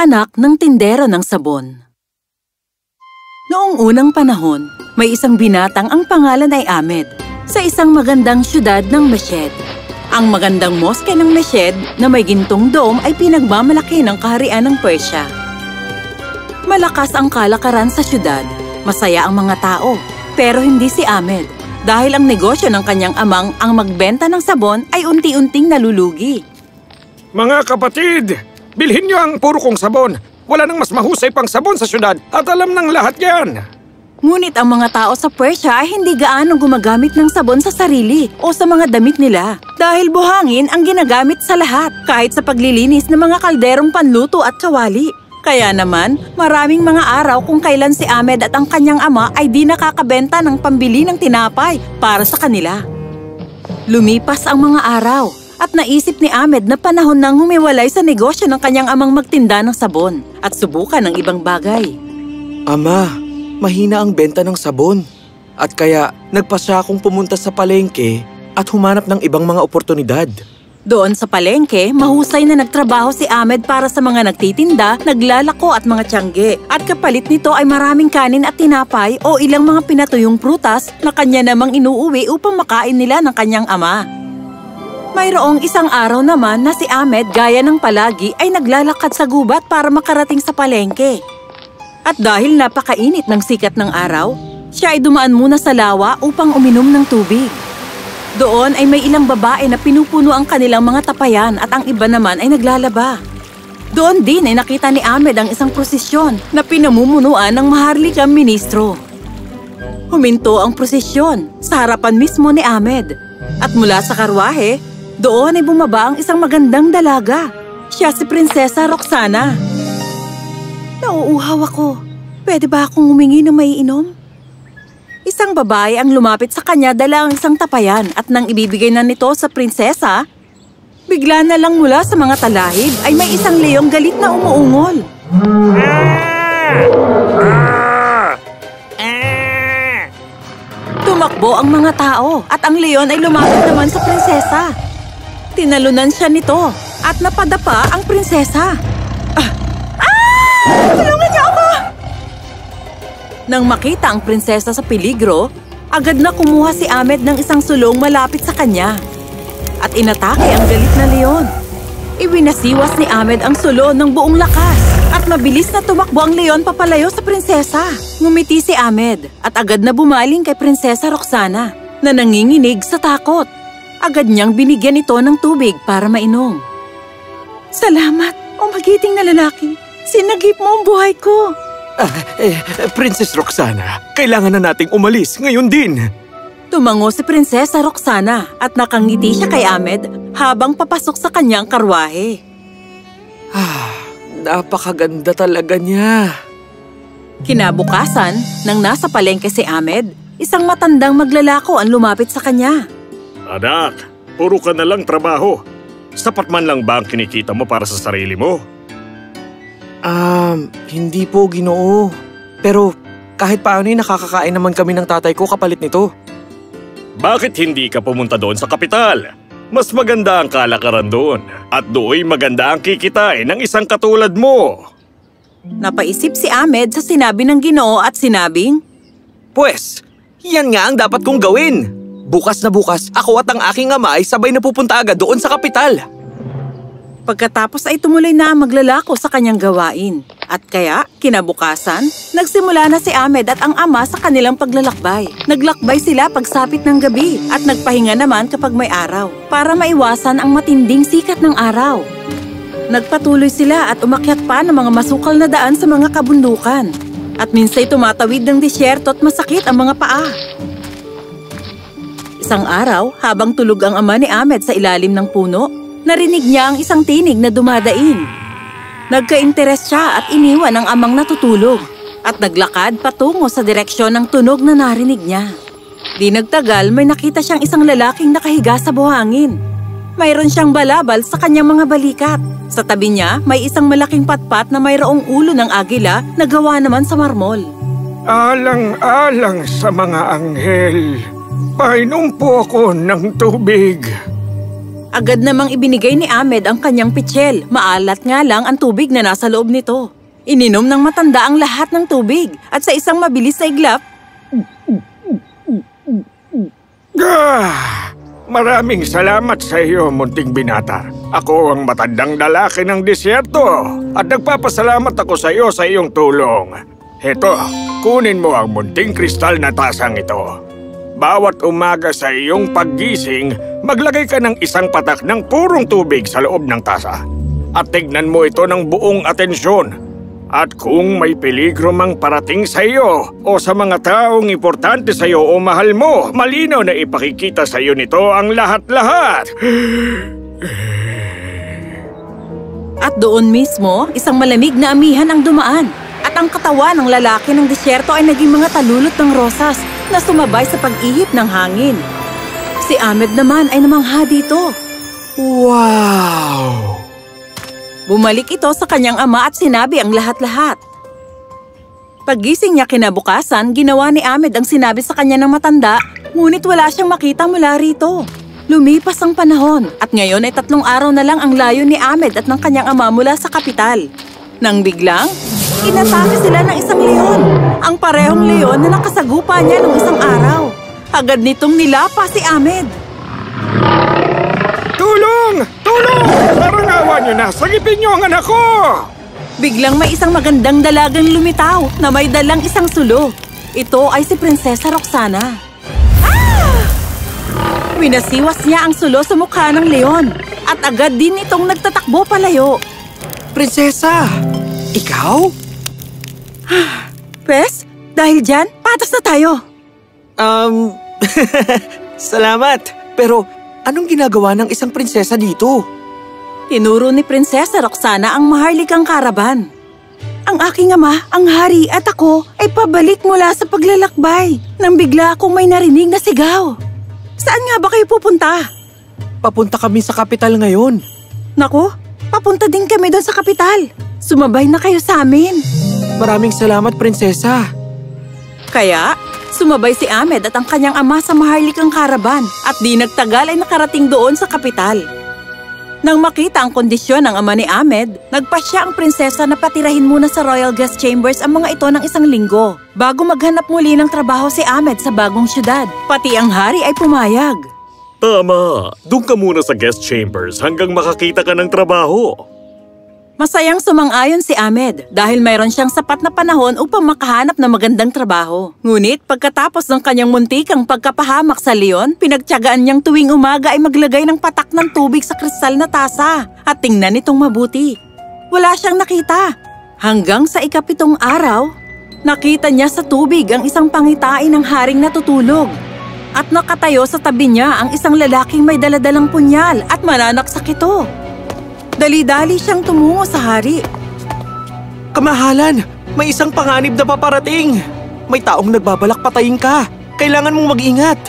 anak ng tindero ng sabon. Noong unang panahon, may isang binatang ang pangalan ay Ahmed sa isang magandang syudad ng Meshed. Ang magandang moske ng Meshed na may gintong dome ay pinagmamalaki ng kaharian ng Persia. Malakas ang kalakaran sa syudad, masaya ang mga tao, pero hindi si Ahmed dahil ang negosyo ng kanyang amang ang magbenta ng sabon ay unti-unting nalulugi. Mga kapatid, bilhin niyo ang puro kong sabon. Wala nang mas mahusay pang sabon sa syudad at alam ng lahat yan. Ngunit ang mga tao sa Persia ay hindi gaano gumagamit ng sabon sa sarili o sa mga damit nila dahil buhangin ang ginagamit sa lahat kahit sa paglilinis ng mga kalderong panluto at kawali. Kaya naman, maraming mga araw kung kailan si Ahmed at ang kanyang ama ay di nakakabenta ng pambili ng tinapay para sa kanila. Lumipas ang mga araw at naisip ni Ahmed na panahon nang humiwalay sa negosyo ng kanyang amang magtinda ng sabon at subukan ng ibang bagay. Ama, mahina ang benta ng sabon at kaya nagpasya akong pumunta sa palengke at humanap ng ibang mga oportunidad. Doon sa palengke, mahusay na nagtrabaho si Ahmed para sa mga nagtitinda, naglalako at mga tiyangge. At kapalit nito ay maraming kanin at tinapay o ilang mga pinatuyong prutas na kanya namang inuuwi upang makain nila ng kanyang ama. Mayroong isang araw naman na si Ahmed gaya ng palagi ay naglalakad sa gubat para makarating sa palengke. At dahil napakainit ng sikat ng araw, siya ay dumaan muna sa lawa upang uminom ng tubig. Doon ay may ilang babae na pinupuno ang kanilang mga tapayan at ang iba naman ay naglalaba. Doon din ay nakita ni Ahmed ang isang prosesyon na pinamumunuan ng maharlikang ministro. Huminto ang prosesyon sa harapan mismo ni Ahmed. At mula sa karwahe, doon ay bumaba ang isang magandang dalaga. Siya si Prinsesa Roxana. Nauuhaw ako. Pwede ba akong humingi ng maiinom? Isang babae ang lumapit sa kanya dala ang isang tapayan at nang ibibigay na nito sa prinsesa, bigla na lang mula sa mga talahib ay may isang leong galit na umuungol. Tumakbo ang mga tao at ang leon ay lumapit naman sa prinsesa. Tinalunan siya nito at napadapa ang prinsesa. Tulungan niyo ako! Nang makita ang prinsesa sa peligro, agad na kumuha si Ahmed ng isang sulong malapit sa kanya. At inatake ang galit na leon. Iwinasiwas ni Ahmed ang sulong ng buong lakas at mabilis na tumakbo ang leon papalayo sa prinsesa. Ngumiti si Ahmed at agad na bumaling kay Prinsesa Roxana na nanginginig sa takot. Agad niyang binigyan ito ng tubig para mainom. Salamat, o magiting na lalaki. Sinagip mo ang buhay ko. Princess Roxana, kailangan na nating umalis ngayon din. Tumango si Prinsesa Roxana at nakangiti siya kay Ahmed habang papasok sa kanyang karwahe. Napakaganda talaga niya. Kinabukasan, nang nasa palengke si Ahmed, isang matandang maglalako ang lumapit sa kanya. Anak, puro ka na lang trabaho. Sapat man lang ba ang kinikita mo para sa sarili mo? Hindi po, Ginoo. Pero kahit paano nakakakain naman kami ng tatay ko kapalit nito. Bakit hindi ka pumunta doon sa kapital? Mas maganda ang kalakaran doon. At doon maganda ang kikitain ng isang katulad mo. Napaisip si Ahmed sa sinabi ng Ginoo at sinabing, Pwes, yan nga ang dapat kong gawin. Bukas na bukas, ako at ang aking ama ay sabay na pupunta agad doon sa kapital. Pagkatapos ay tumuloy na ang maglalako sa kanyang gawain. At kaya, kinabukasan, nagsimula na si Ahmed at ang ama sa kanilang paglalakbay. Naglakbay sila pagsapit ng gabi at nagpahinga naman kapag may araw para maiwasan ang matinding sikat ng araw. Nagpatuloy sila at umakyat pa ng mga masukal na daan sa mga kabundukan. At minsay tumatawid ng disyerto at masakit ang mga paa. Isang araw, habang tulog ang ama ni Ahmed sa ilalim ng puno, narinig niya ang isang tinig na dumadaing. Nagka-interes siya at iniwan ang amang natutulog at naglakad patungo sa direksyon ng tunog na narinig niya. Di nagtagal, may nakita siyang isang lalaking nakahiga sa buhangin. Mayroon siyang balabal sa kanyang mga balikat. Sa tabi niya, may isang malaking patpat na mayroong ulo ng agila na gawa naman sa marmol. Alang-alang sa mga anghel, painom po ako ng tubig. Agad namang ibinigay ni Ahmed ang kanyang pitsil. Maalat nga lang ang tubig na nasa loob nito. Ininom ng matanda ang lahat ng tubig at sa isang mabilis na iglap, Maraming salamat sa iyo, munting binata. Ako ang matandang lalaki ng disyerto at nagpapasalamat ako sa iyo sa iyong tulong. Heto, kunin mo ang munting kristal na tasang ito. Bawat umaga sa iyong paggising, maglagay ka ng isang patak ng purong tubig sa loob ng tasa. At tignan mo ito ng buong atensyon. At kung may peligro mang parating sa iyo o sa mga taong importante sa iyo o mahal mo, malinaw na ipakikita sa iyo nito ang lahat-lahat. At doon mismo, isang malamig na amihan ang dumaan. At ang katawan ng lalaki ng disyerto ay naging mga talulot ng rosas na sumabay sa pag-ihip ng hangin. Si Ahmed naman ay namangha dito. Wow! Bumalik ito sa kanyang ama at sinabi ang lahat-lahat. Paggising niya kinabukasan, ginawa ni Ahmed ang sinabi sa kanya ng matanda, ngunit wala siyang makita mula rito. Lumipas ang panahon at ngayon ay 3 araw na lang ang layo ni Ahmed at ng kanyang ama mula sa kapital. Nang biglang, inatake sila ng isang leon. Ang parehong leon na nakasagupa niya nung isang araw. Agad nitong nilapa si Ahmed. Tulong! Tulong! Parang awa niyo na! Sagipin niyo ang anak ko! Biglang may isang magandang dalagang lumitaw na may dalang isang sulo. Ito ay si Prinsesa Roxana. Ah! Winasiwas niya ang sulo sa mukha ng leon at agad din itong nagtatakbo palayo. Prinsesa! Ikaw? Pes, dahil dyan, patas na tayo. Salamat. Pero anong ginagawa ng isang prinsesa dito? Tinuro ni Prinsesa Roxana ang maharlikang karaban. Ang aking ama, ang hari at ako ay pabalik mula sa paglalakbay nang bigla akong may narinig na sigaw. Saan nga ba kayo pupunta? Papunta kami sa kapital ngayon. Naku, papunta din kami doon sa kapital. Sumabay na kayo sa amin. Maraming salamat, prinsesa. Kaya, sumabay si Ahmed at ang kanyang ama sa maharlikang karaban at di nagtagal ay nakarating doon sa kapital. Nang makita ang kondisyon ng ama ni Ahmed, nagpasya ang prinsesa na patirahin muna sa Royal Guest Chambers ang mga ito ng 1 linggo bago maghanap muli ng trabaho si Ahmed sa bagong syudad. Pati ang hari ay pumayag. Tama, doon ka muna sa guest chambers hanggang makakita ka ng trabaho. Masayang sumang-ayon si Ahmed dahil mayroon siyang sapat na panahon upang makahanap ng magandang trabaho. Ngunit pagkatapos ng kanyang muntikang pagkapahamak sa leon, pinagtiyagaan niyang tuwing umaga ay maglagay ng patak ng tubig sa kristal na tasa at tingnan itong mabuti. Wala siyang nakita. Hanggang sa 7 araw, nakita niya sa tubig ang isang pangitain ng haring natutulog. At nakatayo sa tabi niya ang isang lalaking may daladalang punyal at mananaksak ito. Dali-dali siyang tumungo sa hari. Kamahalan, may isang panganib na paparating. May taong nagbabalak patayin ka. Kailangan mong mag-ingat.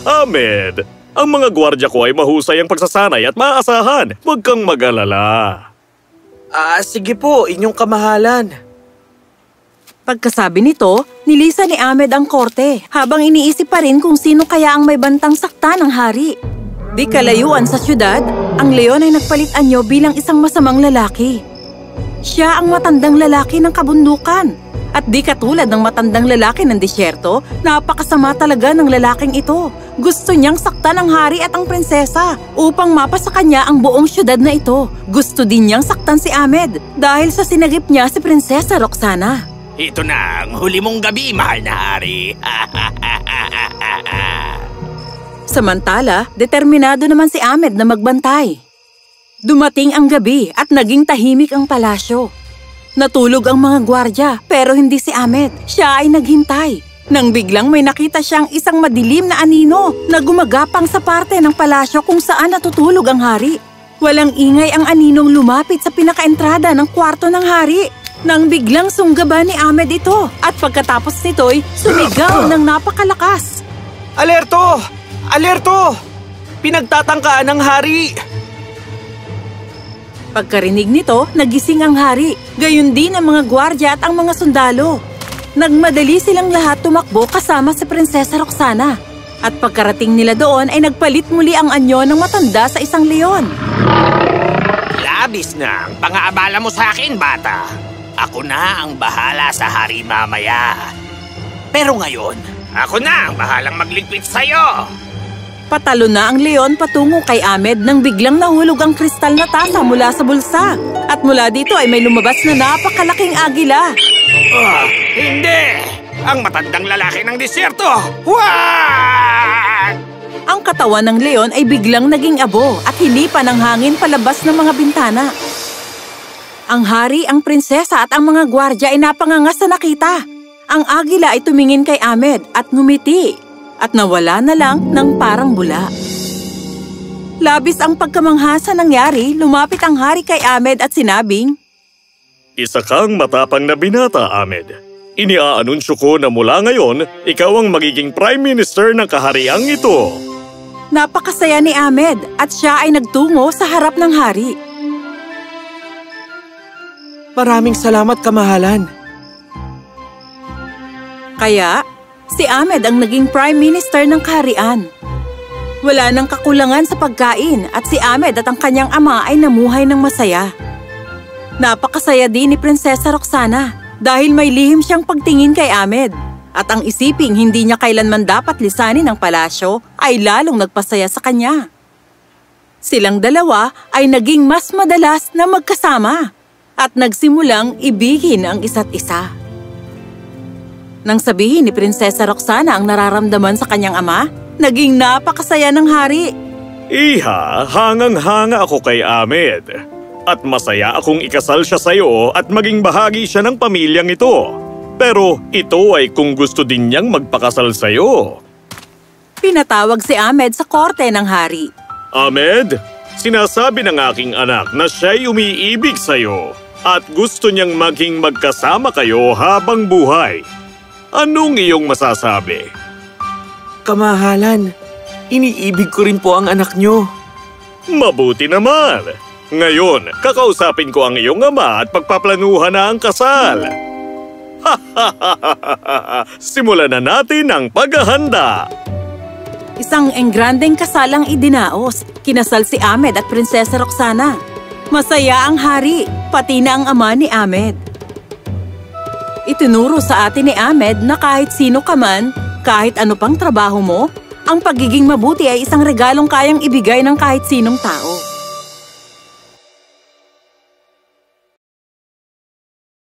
Ahmed, ang mga gwardya ko ay mahusay ang pagsasanay at maaasahan. Huwag kang mag-alala. Sige po, inyong kamahalan. Pagkasabi nito, nilisan ni Ahmed ang korte habang iniisip pa rin kung sino kaya ang may bantang sakta ng hari. Di kalayuan sa syudad, ang leon ay nagpalit anyo bilang isang masamang lalaki. Siya ang matandang lalaki ng kabundukan. At di katulad ng matandang lalaki ng disyerto, napakasama talaga ng lalaking ito. Gusto niyang saktan ang hari at ang prinsesa upang mapa sa kanya ang buong syudad na ito. Gusto din niyang saktan si Ahmed dahil sa sinagip niya si Prinsesa Roxana. Ito na ang huli mong gabi, mahal na hari. Samantala, determinado naman si Ahmed na magbantay. Dumating ang gabi at naging tahimik ang palasyo. Natulog ang mga gwardya pero hindi si Ahmed. Siya ay naghintay. Nang biglang may nakita siyang isang madilim na anino na gumagapang sa parte ng palasyo kung saan natutulog ang hari. Walang ingay ang aninong lumapit sa pinakaentrada ng kwarto ng hari. Nang biglang sunggaban ni Ahmed ito at pagkatapos nito'y sumigaw ng napakalakas. Alerto! Alerto! Pinagtatangkaan ng hari! Pagkarinig nito, nagising ang hari. Gayon din ang mga gwardya at ang mga sundalo. Nagmadali silang lahat tumakbo kasama si Prinsesa Roxana. At pagkarating nila doon ay nagpalit muli ang anyo ng matanda sa isang leon. Labis na ang pang-aabala mo sa akin, bata. Ako na ang bahala sa hari mamaya. Pero ngayon, ako na ang bahalang magligpit sa'yo. Patalo na ang leon patungo kay Ahmed nang biglang nahulog ang kristal na tasa mula sa bulsa. At mula dito ay may lumabas na napakalaking agila. Hindi! Ang matandang lalaki ng disyerto! Wag! Ang katawan ng leon ay biglang naging abo at hinipan ng hangin palabas ng mga bintana. Ang hari, ang prinsesa at ang mga gwardya ay napanganga sa nakita. Ang agila ay tumingin kay Ahmed at ngumiti at nawala na lang ng parang bula. Labis ang pagkamangha sa nangyari, lumapit ang hari kay Ahmed at sinabing, Isa kang matapang na binata, Ahmed. Iniaanunsyo ko na mula ngayon, ikaw ang magiging Prime Minister ng kahariang ito. Napakasaya ni Ahmed at siya ay nagtungo sa harap ng hari. Maraming salamat, kamahalan. Kaya, si Ahmed ang naging Prime Minister ng kaharian. Wala nang kakulangan sa pagkain at si Ahmed at ang kanyang ama ay namuhay ng masaya. Napakasaya din ni Prinsesa Roxana dahil may lihim siyang pagtingin kay Ahmed. At ang isiping hindi niya kailanman dapat lisanin ang palasyo ay lalong nagpasaya sa kanya. Silang dalawa ay naging mas madalas na magkasama at nagsimulang ibigin ang isa't isa. Nang sabihin ni Prinsesa Roxana ang nararamdaman sa kanyang ama, naging napakasaya ng hari. Iha, hangang-hanga ako kay Ahmed. At masaya akong ikasal siya sa'yo at maging bahagi siya ng pamilyang ito. Pero ito ay kung gusto din niyang magpakasal sa'yo. Pinatawag si Ahmed sa korte ng hari. Ahmed, sinasabi ng aking anak na siya'y umiibig sa'yo at gusto niyang maging magkasama kayo habang buhay. Anong iyong masasabi? Kamahalan, iniibig ko rin po ang anak niyo. Mabuti naman. Ngayon, kakausapin ko ang iyong ama at pagpaplanuhan na ang kasal. Simulan na natin ang paghahanda. Isang engrandeng kasalang idinaos. Kinasal si Ahmed at Prinsesa Roxana. Masaya ang hari, pati na ang ama ni Ahmed. Itinuro sa atin ni Ahmed na kahit sino ka man, kahit ano pang trabaho mo, ang pagiging mabuti ay isang regalong kayang ibigay ng kahit sinong tao.